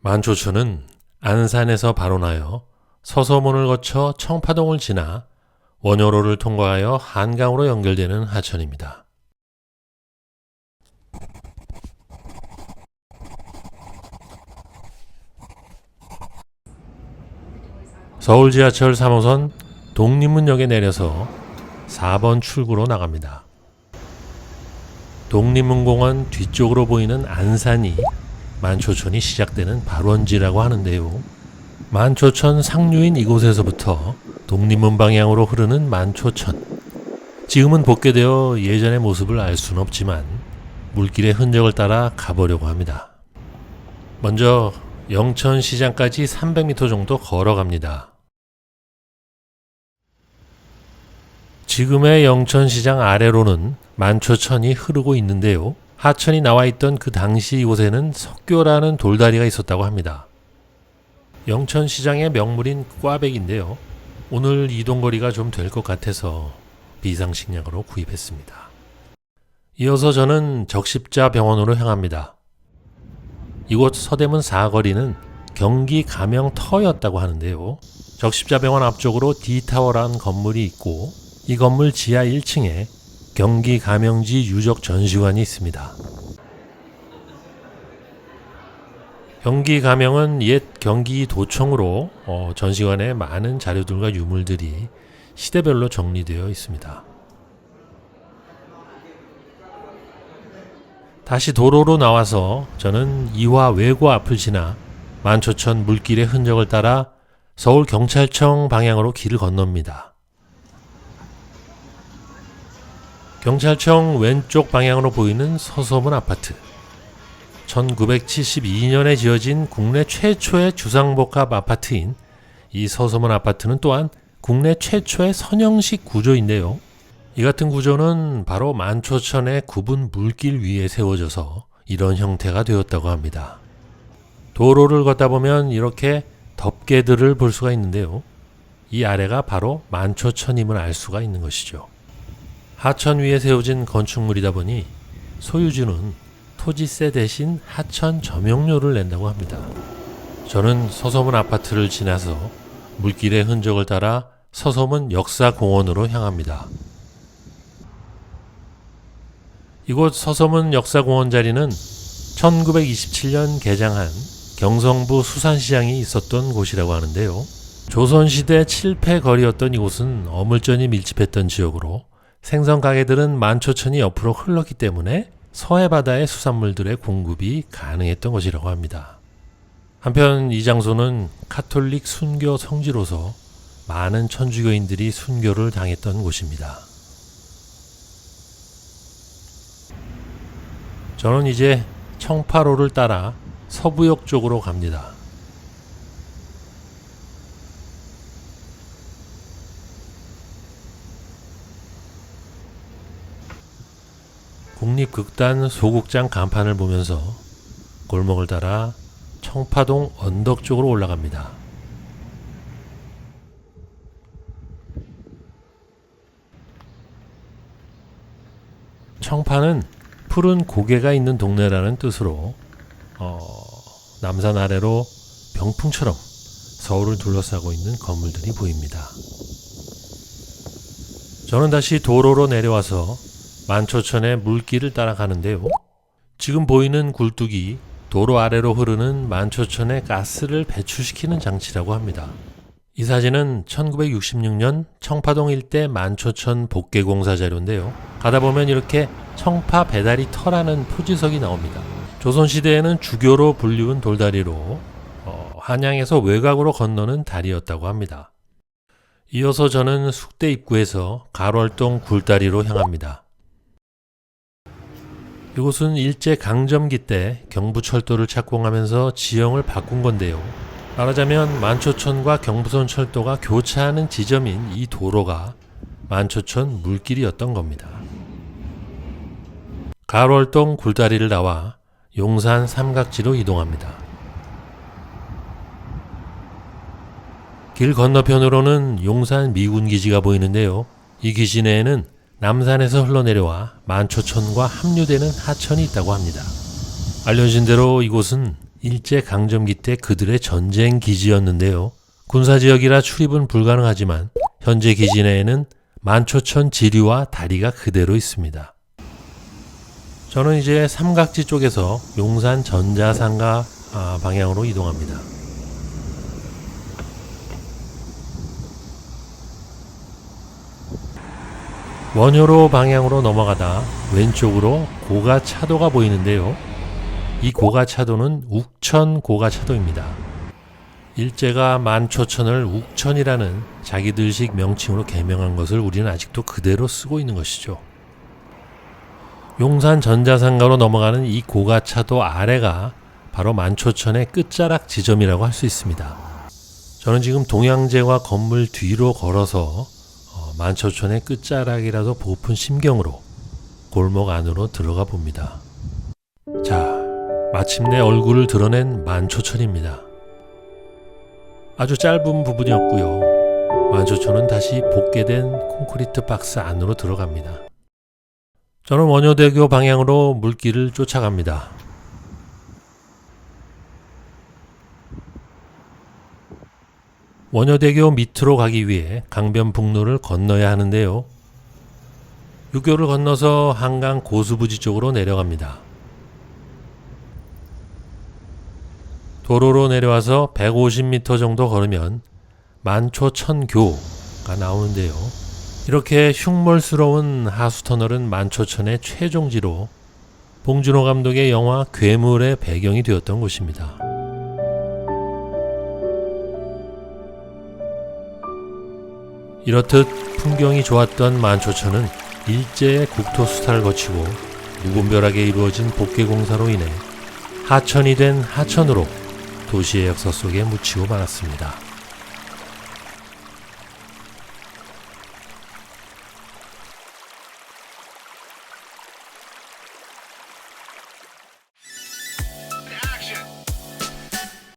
만초천은 안산에서 발원하여 서서문을 거쳐 청파동을 지나 원효로를 통과하여 한강으로 연결되는 하천입니다. 서울 지하철 3호선 독립문역에 내려서 4번 출구로 나갑니다. 독립문공원 뒤쪽으로 보이는 안산이 만초천이 시작되는 발원지라고 하는데요. 만초천 상류인 이곳에서부터 독립문 방향으로 흐르는 만초천. 지금은 복개되어 예전의 모습을 알 수는 없지만 물길의 흔적을 따라 가보려고 합니다. 먼저 영천시장까지 300m 정도 걸어갑니다. 지금의 영천시장 아래로는 만초천이 흐르고 있는데요. 하천이 나와 있던 그 당시 이곳에는 석교라는 돌다리가 있었다고 합니다. 영천시장의 명물인 꽈배기인데요. 오늘 이동거리가 좀 될 것 같아서 비상식량으로 구입했습니다. 이어서 저는 적십자 병원으로 향합니다. 이곳 서대문 사거리는 경기 가명터였다고 하는데요. 적십자 병원 앞쪽으로 D타워라는 건물이 있고 이 건물 지하 1층에 경기 가명지 유적 전시관이 있습니다. 경기 가명은 옛 경기도청으로 전시관에 많은 자료들과 유물들이 시대별로 정리되어 있습니다. 다시 도로로 나와서 저는 이화 외고 앞을 지나 만초천 물길의 흔적을 따라 서울경찰청 방향으로 길을 건넙니다. 경찰청 왼쪽 방향으로 보이는 서서문 아파트. 1972년에 지어진 국내 최초의 주상복합 아파트인 이 서서문 아파트는 또한 국내 최초의 선형식 구조인데요. 이 같은 구조는 바로 만초천의 굽은 물길 위에 세워져서 이런 형태가 되었다고 합니다. 도로를 걷다 보면 이렇게 덮개들을 볼 수가 있는데요. 이 아래가 바로 만초천임을 알 수가 있는 것이죠. 하천 위에 세워진 건축물이다 보니 소유주는 토지세 대신 하천 점용료를 낸다고 합니다. 저는 서서문 아파트를 지나서 물길의 흔적을 따라 서서문 역사공원으로 향합니다. 이곳 서서문 역사공원 자리는 1927년 개장한 경성부 수산시장이 있었던 곳이라고 하는데요. 조선시대 칠패거리였던 이곳은 어물전이 밀집했던 지역으로 생선 가게들은 만초천이 옆으로 흘렀기 때문에 서해바다의 수산물들의 공급이 가능했던 것이라고 합니다. 한편 이 장소는 카톨릭 순교 성지로서 많은 천주교인들이 순교를 당했던 곳입니다. 저는 이제 청파로를 따라 서부역 쪽으로 갑니다. 국립극단 소극장 간판을 보면서 골목을 따라 청파동 언덕 쪽으로 올라갑니다. 청파는 푸른 고개가 있는 동네라는 뜻으로 남산 아래로 병풍처럼 서울을 둘러싸고 있는 건물들이 보입니다. 저는 다시 도로로 내려와서 만초천의 물길을 따라가는데요. 지금 보이는 굴뚝이 도로 아래로 흐르는 만초천의 가스를 배출시키는 장치라고 합니다. 이 사진은 1966년 청파동 일대 만초천 복개공사 자료인데요. 가다 보면 이렇게 청파 배다리 터라는 표지석이 나옵니다. 조선시대에는 주교로 불리운 돌다리로 한양에서 외곽으로 건너는 다리였다고 합니다. 이어서 저는 숙대 입구에서 가월동 굴다리로 향합니다. 이곳은 일제강점기 때 경부철도를 착공하면서 지형을 바꾼 건데요. 말하자면 만초천과 경부선 철도가 교차하는 지점인 이 도로가 만초천 물길이었던 겁니다. 가월동 굴다리를 나와 용산 삼각지로 이동합니다. 길 건너편으로는 용산 미군기지가 보이는데요. 이 기지 내에는 남산에서 흘러내려와 만초천과 합류되는 하천이 있다고 합니다. 알려진 대로 이곳은 일제강점기 때 그들의 전쟁 기지였는데요. 군사지역이라 출입은 불가능하지만 현재 기지 내에는 만초천 지류와 다리가 그대로 있습니다. 저는 이제 삼각지 쪽에서 용산 전자상가 방향으로 이동합니다. 원효로 방향으로 넘어가다 왼쪽으로 고가차도가 보이는데요. 이 고가차도는 욱천 고가차도입니다. 일제가 만초천을 욱천이라는 자기들식 명칭으로 개명한 것을 우리는 아직도 그대로 쓰고 있는 것이죠. 용산 전자상가로 넘어가는 이 고가차도 아래가 바로 만초천의 끝자락 지점이라고 할 수 있습니다. 저는 지금 동양제와 건물 뒤로 걸어서 만초천의 끝자락이라도 보픈 심경으로 골목 안으로 들어가 봅니다. 자, 마침내 얼굴을 드러낸 만초천입니다. 아주 짧은 부분이었고요. 만초천은 다시 복개된 콘크리트 박스 안으로 들어갑니다. 저는 원효대교 방향으로 물길을 쫓아갑니다. 원효대교 밑으로 가기 위해 강변북로를 건너야 하는데요. 유교를 건너서 한강 고수부지 쪽으로 내려갑니다. 도로로 내려와서 150m 정도 걸으면 만초천교가 나오는데요. 이렇게 흉물스러운 하수터널은 만초천의 최종지로 봉준호 감독의 영화 괴물의 배경이 되었던 곳입니다. 이렇듯 풍경이 좋았던 만초천은 일제의 국토수탈을 거치고 무분별하게 이루어진 복개공사로 인해 하천이 된 하천으로 도시의 역사 속에 묻히고 말았습니다.